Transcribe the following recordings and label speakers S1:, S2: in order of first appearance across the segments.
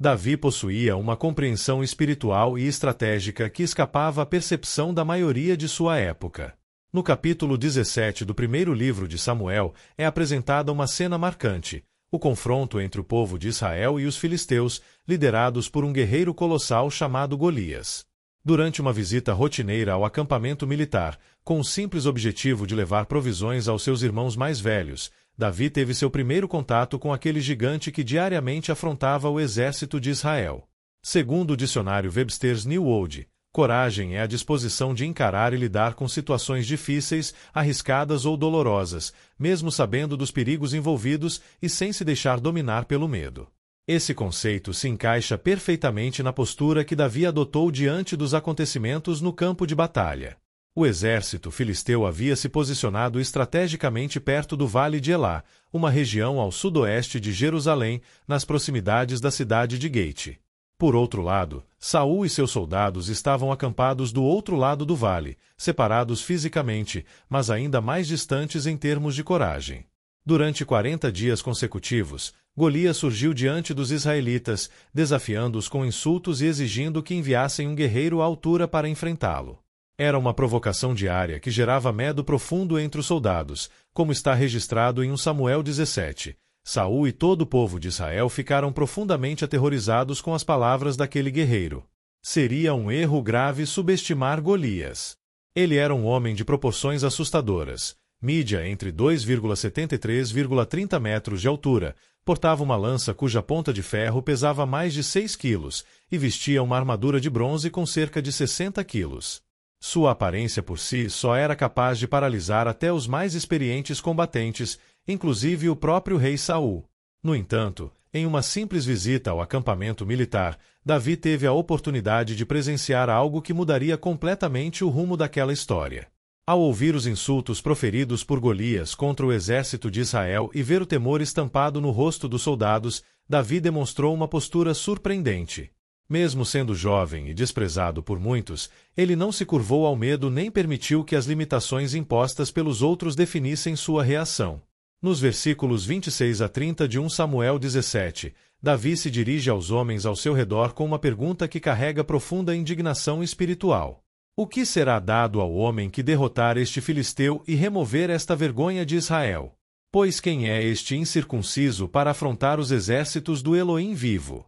S1: Davi possuía uma compreensão espiritual e estratégica que escapava à percepção da maioria de sua época. No capítulo 17 do primeiro livro de Samuel é apresentada uma cena marcante, o confronto entre o povo de Israel e os filisteus, liderados por um guerreiro colossal chamado Golias. Durante uma visita rotineira ao acampamento militar, com o simples objetivo de levar provisões aos seus irmãos mais velhos, Davi teve seu primeiro contato com aquele gigante que diariamente afrontava o exército de Israel. Segundo o dicionário Webster's New World, coragem é a disposição de encarar e lidar com situações difíceis, arriscadas ou dolorosas, mesmo sabendo dos perigos envolvidos e sem se deixar dominar pelo medo. Esse conceito se encaixa perfeitamente na postura que Davi adotou diante dos acontecimentos no campo de batalha. O exército filisteu havia se posicionado estrategicamente perto do Vale de Elá, uma região ao sudoeste de Jerusalém, nas proximidades da cidade de Gate. Por outro lado, Saul e seus soldados estavam acampados do outro lado do vale, separados fisicamente, mas ainda mais distantes em termos de coragem. Durante 40 dias consecutivos, Golias surgiu diante dos israelitas, desafiando-os com insultos e exigindo que enviassem um guerreiro à altura para enfrentá-lo. Era uma provocação diária que gerava medo profundo entre os soldados, como está registrado em 1 Samuel 17. Saul e todo o povo de Israel ficaram profundamente aterrorizados com as palavras daquele guerreiro. Seria um erro grave subestimar Golias. Ele era um homem de proporções assustadoras, mídia entre 2,73,30 metros de altura, portava uma lança cuja ponta de ferro pesava mais de 6 quilos e vestia uma armadura de bronze com cerca de 60 quilos. Sua aparência por si só era capaz de paralisar até os mais experientes combatentes, inclusive o próprio rei Saul. No entanto, em uma simples visita ao acampamento militar, Davi teve a oportunidade de presenciar algo que mudaria completamente o rumo daquela história. Ao ouvir os insultos proferidos por Golias contra o exército de Israel e ver o temor estampado no rosto dos soldados, Davi demonstrou uma postura surpreendente. Mesmo sendo jovem e desprezado por muitos, ele não se curvou ao medo nem permitiu que as limitações impostas pelos outros definissem sua reação. Nos versículos 26 a 30 de 1 Samuel 17, Davi se dirige aos homens ao seu redor com uma pergunta que carrega profunda indignação espiritual. O que será dado ao homem que derrotar este filisteu e remover esta vergonha de Israel? Pois quem é este incircunciso para afrontar os exércitos do Elohim vivo?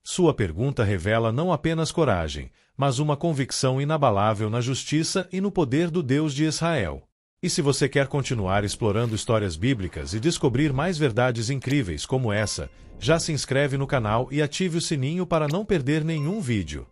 S1: Sua pergunta revela não apenas coragem, mas uma convicção inabalável na justiça e no poder do Deus de Israel. E se você quer continuar explorando histórias bíblicas e descobrir mais verdades incríveis como essa, já se inscreve no canal e ative o sininho para não perder nenhum vídeo.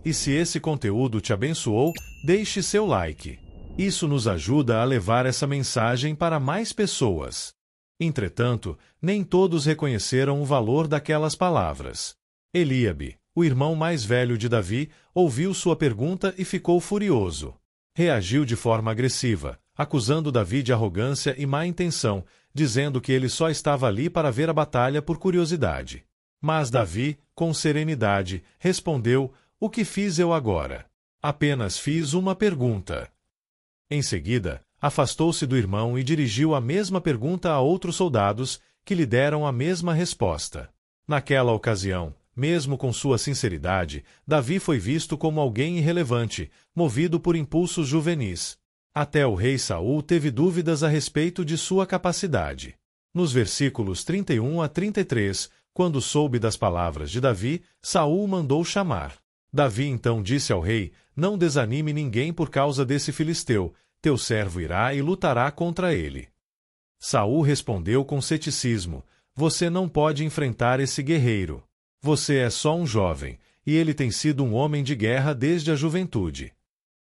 S1: E se esse conteúdo te abençoou, deixe seu like. Isso nos ajuda a levar essa mensagem para mais pessoas. Entretanto, nem todos reconheceram o valor daquelas palavras. Eliabe, o irmão mais velho de Davi, ouviu sua pergunta e ficou furioso. Reagiu de forma agressiva, acusando Davi de arrogância e má intenção, dizendo que ele só estava ali para ver a batalha por curiosidade. Mas Davi, com serenidade, respondeu: "O que fiz eu agora? Apenas fiz uma pergunta." Em seguida, afastou-se do irmão e dirigiu a mesma pergunta a outros soldados, que lhe deram a mesma resposta. Naquela ocasião, mesmo com sua sinceridade, Davi foi visto como alguém irrelevante, movido por impulsos juvenis. Até o rei Saul teve dúvidas a respeito de sua capacidade. Nos versículos 31 a 33, quando soube das palavras de Davi, Saul mandou chamar. Davi então disse ao rei: "Não desanime ninguém por causa desse filisteu, teu servo irá e lutará contra ele." Saul respondeu com ceticismo: "Você não pode enfrentar esse guerreiro. Você é só um jovem, e ele tem sido um homem de guerra desde a juventude."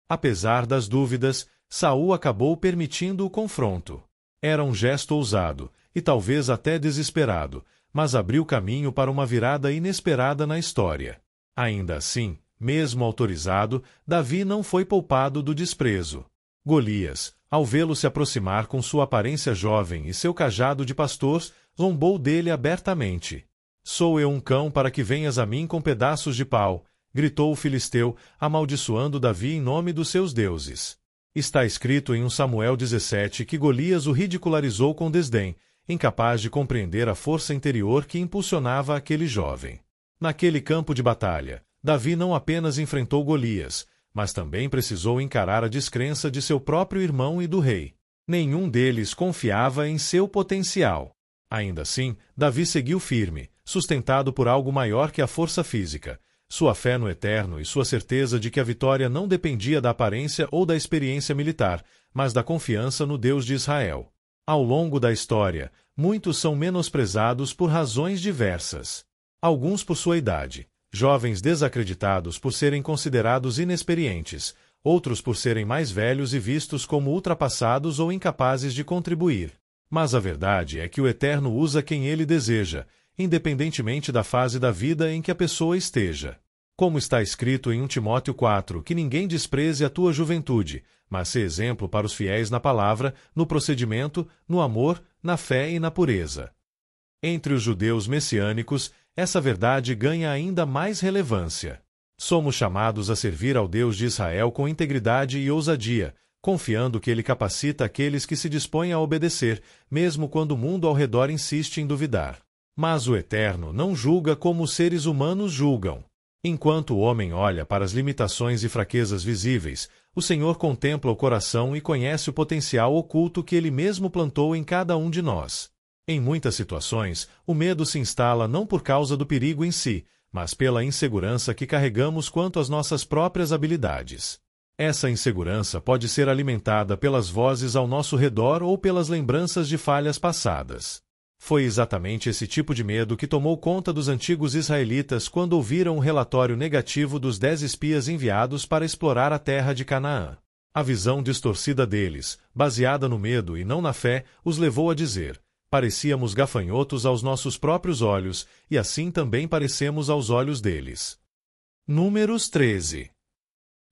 S1: Apesar das dúvidas, Saul acabou permitindo o confronto. Era um gesto ousado, e talvez até desesperado, mas abriu caminho para uma virada inesperada na história. Ainda assim, mesmo autorizado, Davi não foi poupado do desprezo. Golias, ao vê-lo se aproximar com sua aparência jovem e seu cajado de pastor, zombou dele abertamente. "Sou eu um cão para que venhas a mim com pedaços de pau?" gritou o filisteu, amaldiçoando Davi em nome dos seus deuses. Está escrito em 1 Samuel 17 que Golias o ridicularizou com desdém, incapaz de compreender a força interior que impulsionava aquele jovem. Naquele campo de batalha, Davi não apenas enfrentou Golias, mas também precisou encarar a descrença de seu próprio irmão e do rei. Nenhum deles confiava em seu potencial. Ainda assim, Davi seguiu firme, sustentado por algo maior que a força física, sua fé no Eterno e sua certeza de que a vitória não dependia da aparência ou da experiência militar, mas da confiança no Deus de Israel. Ao longo da história, muitos são menosprezados por razões diversas. Alguns por sua idade, jovens desacreditados por serem considerados inexperientes, outros por serem mais velhos e vistos como ultrapassados ou incapazes de contribuir. Mas a verdade é que o Eterno usa quem ele deseja, independentemente da fase da vida em que a pessoa esteja. Como está escrito em 1 Timóteo 4, que ninguém despreze a tua juventude, mas sê exemplo para os fiéis na palavra, no procedimento, no amor, na fé e na pureza. Entre os judeus messiânicos, essa verdade ganha ainda mais relevância. Somos chamados a servir ao Deus de Israel com integridade e ousadia, confiando que Ele capacita aqueles que se dispõem a obedecer, mesmo quando o mundo ao redor insiste em duvidar. Mas o Eterno não julga como os seres humanos julgam. Enquanto o homem olha para as limitações e fraquezas visíveis, o Senhor contempla o coração e conhece o potencial oculto que Ele mesmo plantou em cada um de nós. Em muitas situações, o medo se instala não por causa do perigo em si, mas pela insegurança que carregamos quanto às nossas próprias habilidades. Essa insegurança pode ser alimentada pelas vozes ao nosso redor ou pelas lembranças de falhas passadas. Foi exatamente esse tipo de medo que tomou conta dos antigos israelitas quando ouviram o relatório negativo dos 10 espias enviados para explorar a terra de Canaã. A visão distorcida deles, baseada no medo e não na fé, os levou a dizer: parecíamos gafanhotos aos nossos próprios olhos, e assim também parecemos aos olhos deles. Números 13.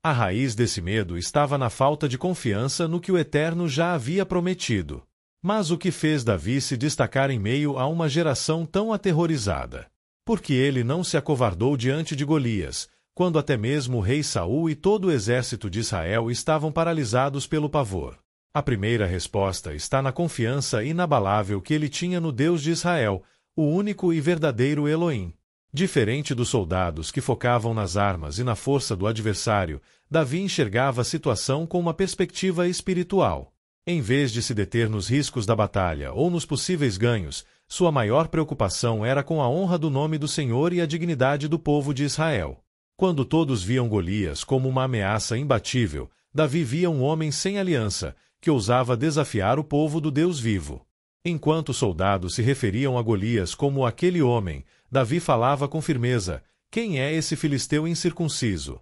S1: A raiz desse medo estava na falta de confiança no que o Eterno já havia prometido. Mas o que fez Davi se destacar em meio a uma geração tão aterrorizada? Porque ele não se acovardou diante de Golias, quando até mesmo o rei Saul e todo o exército de Israel estavam paralisados pelo pavor. A primeira resposta está na confiança inabalável que ele tinha no Deus de Israel, o único e verdadeiro Elohim. Diferente dos soldados que focavam nas armas e na força do adversário, Davi enxergava a situação com uma perspectiva espiritual. Em vez de se deter nos riscos da batalha ou nos possíveis ganhos, sua maior preocupação era com a honra do nome do Senhor e a dignidade do povo de Israel. Quando todos viam Golias como uma ameaça imbatível, Davi via um homem sem aliança, que ousava desafiar o povo do Deus vivo. Enquanto os soldados se referiam a Golias como aquele homem, Davi falava com firmeza: quem é esse filisteu incircunciso?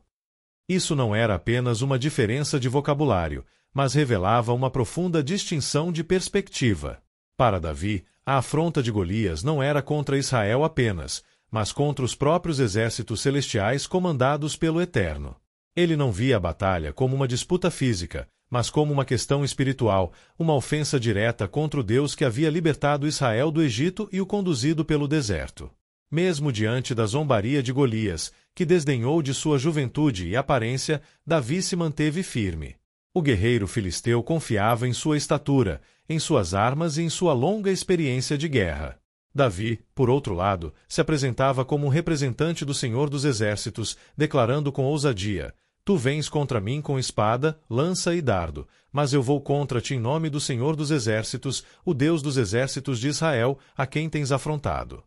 S1: Isso não era apenas uma diferença de vocabulário, mas revelava uma profunda distinção de perspectiva. Para Davi, a afronta de Golias não era contra Israel apenas, mas contra os próprios exércitos celestiais comandados pelo Eterno. Ele não via a batalha como uma disputa física, mas como uma questão espiritual, uma ofensa direta contra o Deus que havia libertado Israel do Egito e o conduzido pelo deserto. Mesmo diante da zombaria de Golias, que desdenhou de sua juventude e aparência, Davi se manteve firme. O guerreiro filisteu confiava em sua estatura, em suas armas e em sua longa experiência de guerra. Davi, por outro lado, se apresentava como um representante do Senhor dos Exércitos, declarando com ousadia: tu vens contra mim com espada, lança e dardo, mas eu vou contra ti em nome do Senhor dos Exércitos, o Deus dos exércitos de Israel, a quem tens afrontado.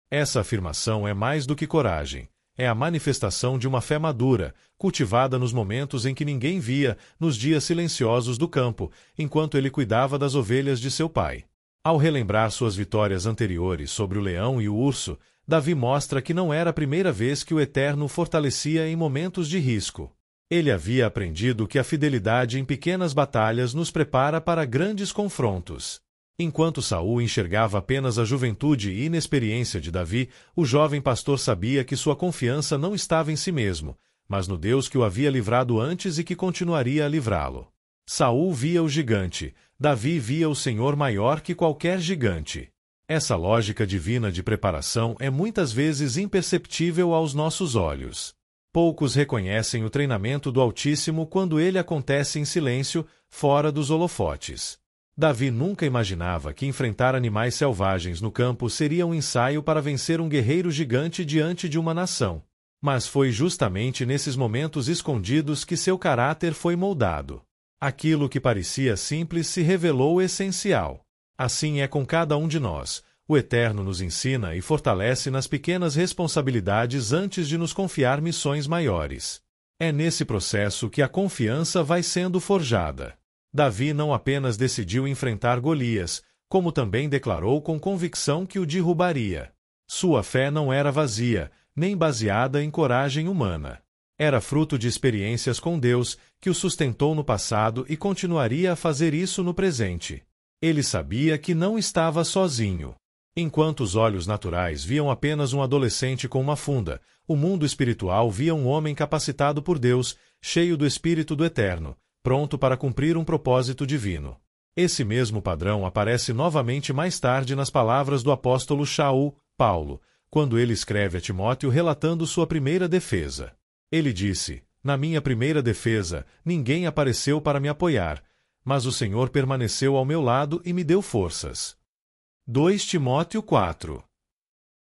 S1: Essa afirmação é mais do que coragem. É a manifestação de uma fé madura, cultivada nos momentos em que ninguém via, nos dias silenciosos do campo, enquanto ele cuidava das ovelhas de seu pai. Ao relembrar suas vitórias anteriores sobre o leão e o urso, Davi mostra que não era a primeira vez que o Eterno o fortalecia em momentos de risco. Ele havia aprendido que a fidelidade em pequenas batalhas nos prepara para grandes confrontos. Enquanto Saul enxergava apenas a juventude e inexperiência de Davi, o jovem pastor sabia que sua confiança não estava em si mesmo, mas no Deus que o havia livrado antes e que continuaria a livrá-lo. Saul via o gigante, Davi via o Senhor maior que qualquer gigante. Essa lógica divina de preparação é muitas vezes imperceptível aos nossos olhos. Poucos reconhecem o treinamento do Altíssimo quando ele acontece em silêncio, fora dos holofotes. Davi nunca imaginava que enfrentar animais selvagens no campo seria um ensaio para vencer um guerreiro gigante diante de uma nação. Mas foi justamente nesses momentos escondidos que seu caráter foi moldado. Aquilo que parecia simples se revelou essencial. Assim é com cada um de nós. O Eterno nos ensina e fortalece nas pequenas responsabilidades antes de nos confiar missões maiores. É nesse processo que a confiança vai sendo forjada. Davi não apenas decidiu enfrentar Golias, como também declarou com convicção que o derrubaria. Sua fé não era vazia, nem baseada em coragem humana. Era fruto de experiências com Deus, que o sustentou no passado e continuaria a fazer isso no presente. Ele sabia que não estava sozinho. Enquanto os olhos naturais viam apenas um adolescente com uma funda, o mundo espiritual via um homem capacitado por Deus, cheio do Espírito do Eterno, pronto para cumprir um propósito divino. Esse mesmo padrão aparece novamente mais tarde nas palavras do apóstolo Shaul, Paulo, quando ele escreve a Timóteo relatando sua primeira defesa. Ele disse: "Na minha primeira defesa, ninguém apareceu para me apoiar, mas o Senhor permaneceu ao meu lado e me deu forças." 2 Timóteo 4.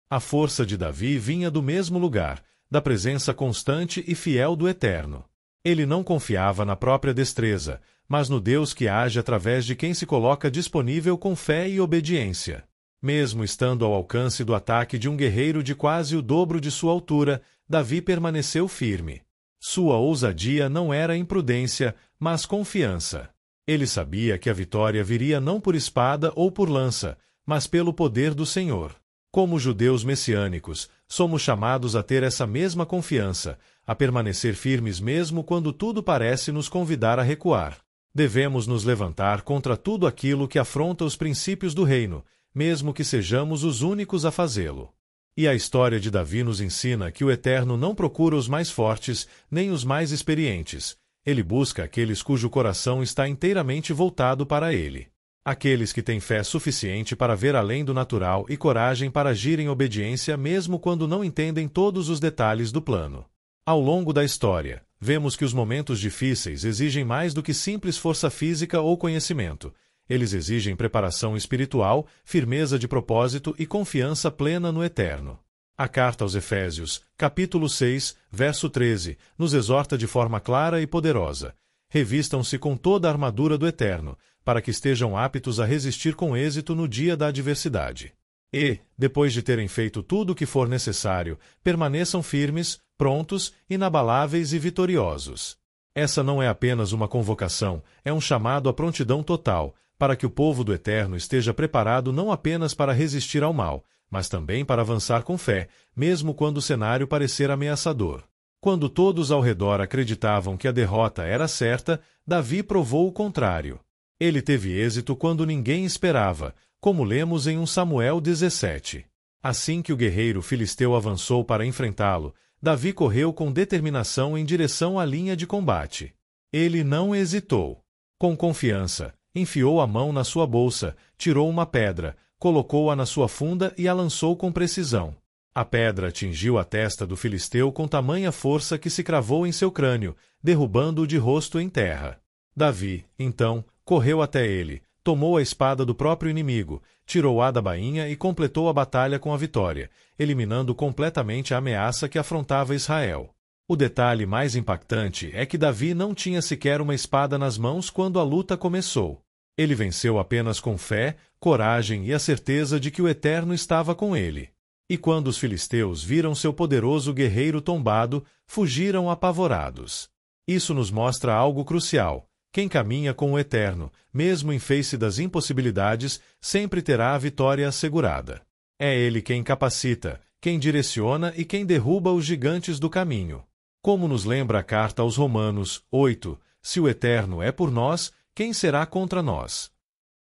S1: A força de Davi vinha do mesmo lugar, da presença constante e fiel do Eterno. Ele não confiava na própria destreza, mas no Deus que age através de quem se coloca disponível com fé e obediência. Mesmo estando ao alcance do ataque de um guerreiro de quase o dobro de sua altura, Davi permaneceu firme. Sua ousadia não era imprudência, mas confiança. Ele sabia que a vitória viria não por espada ou por lança, mas pelo poder do Senhor. Como judeus messiânicos, somos chamados a ter essa mesma confiança, a permanecer firmes mesmo quando tudo parece nos convidar a recuar. Devemos nos levantar contra tudo aquilo que afronta os princípios do reino, mesmo que sejamos os únicos a fazê-lo. E a história de Davi nos ensina que o Eterno não procura os mais fortes, nem os mais experientes. Ele busca aqueles cujo coração está inteiramente voltado para ele. Aqueles que têm fé suficiente para ver além do natural e coragem para agir em obediência mesmo quando não entendem todos os detalhes do plano. Ao longo da história, vemos que os momentos difíceis exigem mais do que simples força física ou conhecimento. Eles exigem preparação espiritual, firmeza de propósito e confiança plena no Eterno. A carta aos Efésios, capítulo 6, verso 13, nos exorta de forma clara e poderosa: "Revistam-se com toda a armadura do Eterno, para que estejam aptos a resistir com êxito no dia da adversidade. E, depois de terem feito tudo o que for necessário, permaneçam firmes, prontos, inabaláveis e vitoriosos." Essa não é apenas uma convocação, é um chamado à prontidão total, para que o povo do Eterno esteja preparado não apenas para resistir ao mal, mas também para avançar com fé, mesmo quando o cenário parecer ameaçador. Quando todos ao redor acreditavam que a derrota era certa, Davi provou o contrário. Ele teve êxito quando ninguém esperava, como lemos em 1 Samuel 17. Assim que o guerreiro filisteu avançou para enfrentá-lo, Davi correu com determinação em direção à linha de combate. Ele não hesitou. Com confiança, enfiou a mão na sua bolsa, tirou uma pedra, colocou-a na sua funda e a lançou com precisão. A pedra atingiu a testa do filisteu com tamanha força que se cravou em seu crânio, derrubando-o de rosto em terra. Davi, então, correu até ele, tomou a espada do próprio inimigo, tirou-a da bainha e completou a batalha com a vitória, eliminando completamente a ameaça que afrontava Israel. O detalhe mais impactante é que Davi não tinha sequer uma espada nas mãos quando a luta começou. Ele venceu apenas com fé, coragem e a certeza de que o Eterno estava com ele. E quando os filisteus viram seu poderoso guerreiro tombado, fugiram apavorados. Isso nos mostra algo crucial. Quem caminha com o Eterno, mesmo em face das impossibilidades, sempre terá a vitória assegurada. É Ele quem capacita, quem direciona e quem derruba os gigantes do caminho. Como nos lembra a carta aos Romanos 8, se o Eterno é por nós, quem será contra nós?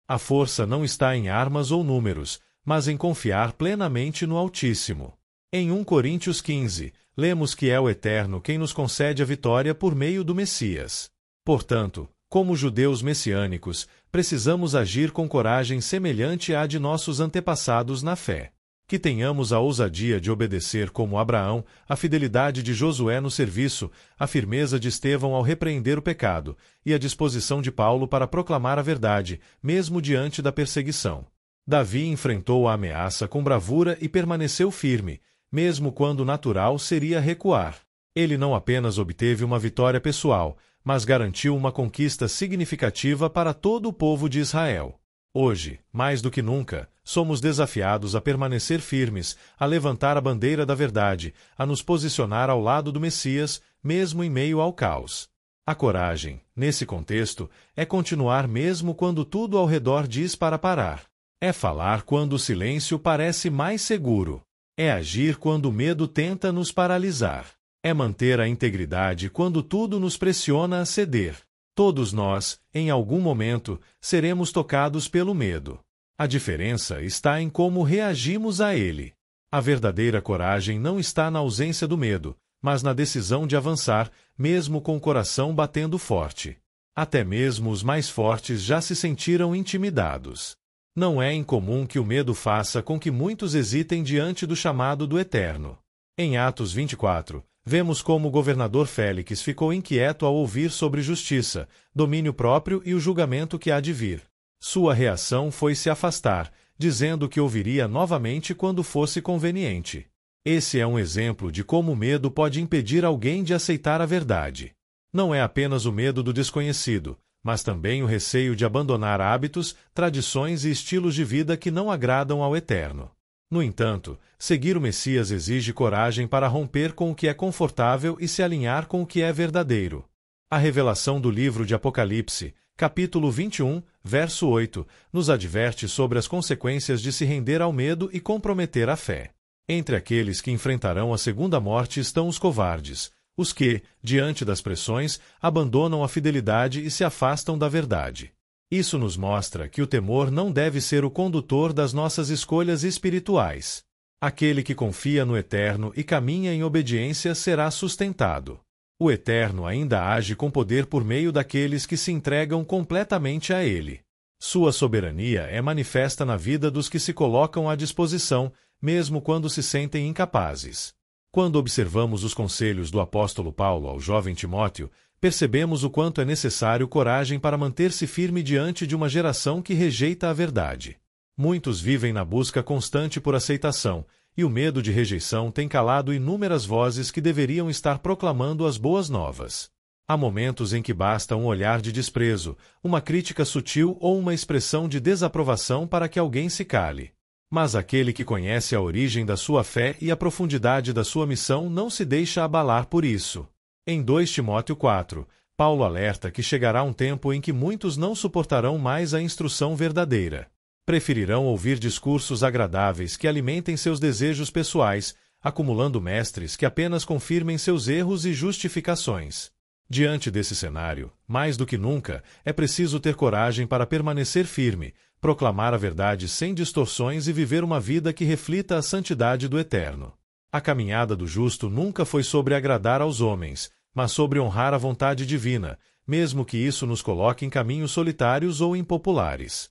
S1: A força não está em armas ou números, mas em confiar plenamente no Altíssimo. Em 1 Coríntios 15, lemos que é o Eterno quem nos concede a vitória por meio do Messias. Portanto, como judeus messiânicos, precisamos agir com coragem semelhante à de nossos antepassados na fé. Que tenhamos a ousadia de obedecer como Abraão, a fidelidade de Josué no serviço, a firmeza de Estevão ao repreender o pecado, e a disposição de Paulo para proclamar a verdade, mesmo diante da perseguição. Davi enfrentou a ameaça com bravura e permaneceu firme, mesmo quando natural seria recuar. Ele não apenas obteve uma vitória pessoal, mas garantiu uma conquista significativa para todo o povo de Israel. Hoje, mais do que nunca, somos desafiados a permanecer firmes, a levantar a bandeira da verdade, a nos posicionar ao lado do Messias, mesmo em meio ao caos. A coragem, nesse contexto, é continuar mesmo quando tudo ao redor diz para parar. É falar quando o silêncio parece mais seguro. É agir quando o medo tenta nos paralisar. É manter a integridade quando tudo nos pressiona a ceder. Todos nós, em algum momento, seremos tocados pelo medo. A diferença está em como reagimos a ele. A verdadeira coragem não está na ausência do medo, mas na decisão de avançar, mesmo com o coração batendo forte. Até mesmo os mais fortes já se sentiram intimidados. Não é incomum que o medo faça com que muitos hesitem diante do chamado do Eterno. Em Atos 24, vemos como o governador Félix ficou inquieto ao ouvir sobre justiça, domínio próprio e o julgamento que há de vir. Sua reação foi se afastar, dizendo que ouviria novamente quando fosse conveniente. Esse é um exemplo de como o medo pode impedir alguém de aceitar a verdade. Não é apenas o medo do desconhecido, mas também o receio de abandonar hábitos, tradições e estilos de vida que não agradam ao Eterno. No entanto, seguir o Messias exige coragem para romper com o que é confortável e se alinhar com o que é verdadeiro. A revelação do livro de Apocalipse, capítulo 21, verso 8, nos adverte sobre as consequências de se render ao medo e comprometer a fé. Entre aqueles que enfrentarão a segunda morte estão os covardes, os que, diante das pressões, abandonam a fidelidade e se afastam da verdade. Isso nos mostra que o temor não deve ser o condutor das nossas escolhas espirituais. Aquele que confia no Eterno e caminha em obediência será sustentado. O Eterno ainda age com poder por meio daqueles que se entregam completamente a Ele. Sua soberania é manifesta na vida dos que se colocam à disposição, mesmo quando se sentem incapazes. Quando observamos os conselhos do apóstolo Paulo ao jovem Timóteo, percebemos o quanto é necessário coragem para manter-se firme diante de uma geração que rejeita a verdade. Muitos vivem na busca constante por aceitação, e o medo de rejeição tem calado inúmeras vozes que deveriam estar proclamando as boas novas. Há momentos em que basta um olhar de desprezo, uma crítica sutil ou uma expressão de desaprovação para que alguém se cale. Mas aquele que conhece a origem da sua fé e a profundidade da sua missão não se deixa abalar por isso. Em 2 Timóteo 4, Paulo alerta que chegará um tempo em que muitos não suportarão mais a instrução verdadeira. Preferirão ouvir discursos agradáveis que alimentem seus desejos pessoais, acumulando mestres que apenas confirmem seus erros e justificações. Diante desse cenário, mais do que nunca, é preciso ter coragem para permanecer firme, proclamar a verdade sem distorções e viver uma vida que reflita a santidade do Eterno. A caminhada do justo nunca foi sobre agradar aos homens, mas sobre honrar a vontade divina, mesmo que isso nos coloque em caminhos solitários ou impopulares.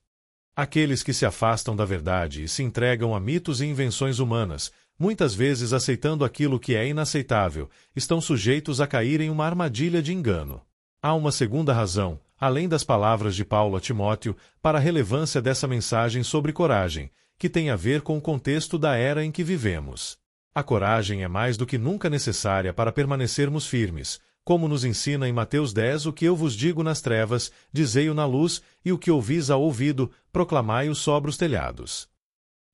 S1: Aqueles que se afastam da verdade e se entregam a mitos e invenções humanas, muitas vezes aceitando aquilo que é inaceitável, estão sujeitos a cair em uma armadilha de engano. Há uma segunda razão, além das palavras de Paulo a Timóteo, para a relevância dessa mensagem sobre coragem, que tem a ver com o contexto da era em que vivemos. A coragem é mais do que nunca necessária para permanecermos firmes, como nos ensina em Mateus 10: o que eu vos digo nas trevas, dizei-o na luz, e o que ouvis ao ouvido, proclamai-o sobre os telhados.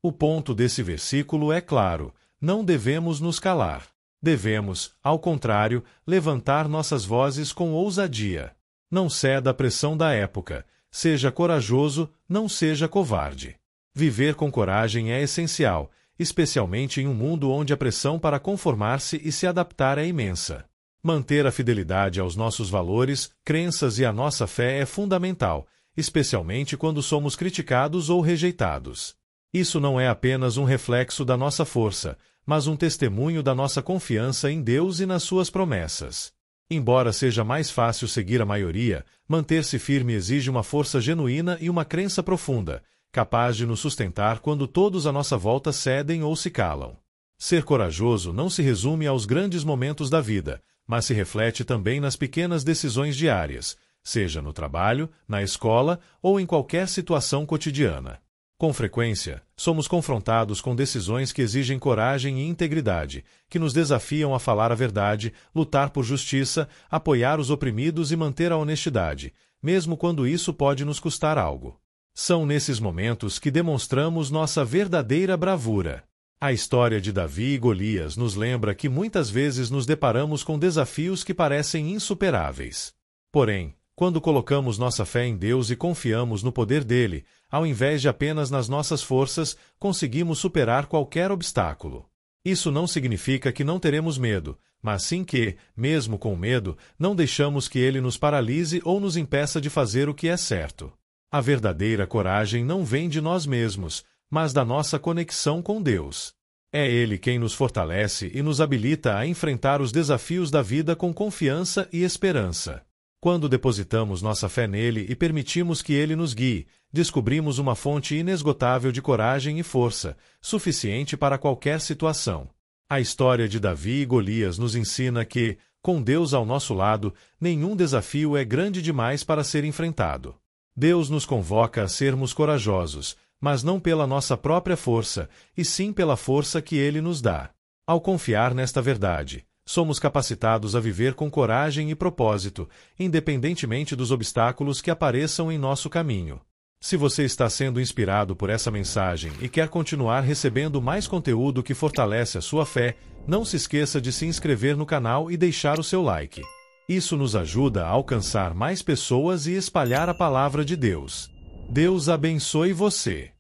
S1: O ponto desse versículo é claro: não devemos nos calar. Devemos, ao contrário, levantar nossas vozes com ousadia. Não ceda à pressão da época. Seja corajoso, não seja covarde. Viver com coragem é essencial, especialmente em um mundo onde a pressão para conformar-se e se adaptar é imensa. Manter a fidelidade aos nossos valores, crenças e à nossa fé é fundamental, especialmente quando somos criticados ou rejeitados. Isso não é apenas um reflexo da nossa força, mas um testemunho da nossa confiança em Deus e nas suas promessas. Embora seja mais fácil seguir a maioria, manter-se firme exige uma força genuína e uma crença profunda, capaz de nos sustentar quando todos à nossa volta cedem ou se calam. Ser corajoso não se resume aos grandes momentos da vida, mas se reflete também nas pequenas decisões diárias, seja no trabalho, na escola ou em qualquer situação cotidiana. Com frequência, somos confrontados com decisões que exigem coragem e integridade, que nos desafiam a falar a verdade, lutar por justiça, apoiar os oprimidos e manter a honestidade, mesmo quando isso pode nos custar algo. São nesses momentos que demonstramos nossa verdadeira bravura. A história de Davi e Golias nos lembra que muitas vezes nos deparamos com desafios que parecem insuperáveis. Porém, quando colocamos nossa fé em Deus e confiamos no poder dele, ao invés de apenas nas nossas forças, conseguimos superar qualquer obstáculo. Isso não significa que não teremos medo, mas sim que, mesmo com medo, não deixamos que ele nos paralise ou nos impeça de fazer o que é certo. A verdadeira coragem não vem de nós mesmos, mas da nossa conexão com Deus. É Ele quem nos fortalece e nos habilita a enfrentar os desafios da vida com confiança e esperança. Quando depositamos nossa fé nele e permitimos que ele nos guie, descobrimos uma fonte inesgotável de coragem e força, suficiente para qualquer situação. A história de Davi e Golias nos ensina que, com Deus ao nosso lado, nenhum desafio é grande demais para ser enfrentado. Deus nos convoca a sermos corajosos, mas não pela nossa própria força, e sim pela força que ele nos dá. Ao confiar nesta verdade, somos capacitados a viver com coragem e propósito, independentemente dos obstáculos que apareçam em nosso caminho. Se você está sendo inspirado por essa mensagem e quer continuar recebendo mais conteúdo que fortalece a sua fé, não se esqueça de se inscrever no canal e deixar o seu like. Isso nos ajuda a alcançar mais pessoas e espalhar a palavra de Deus. Deus abençoe você.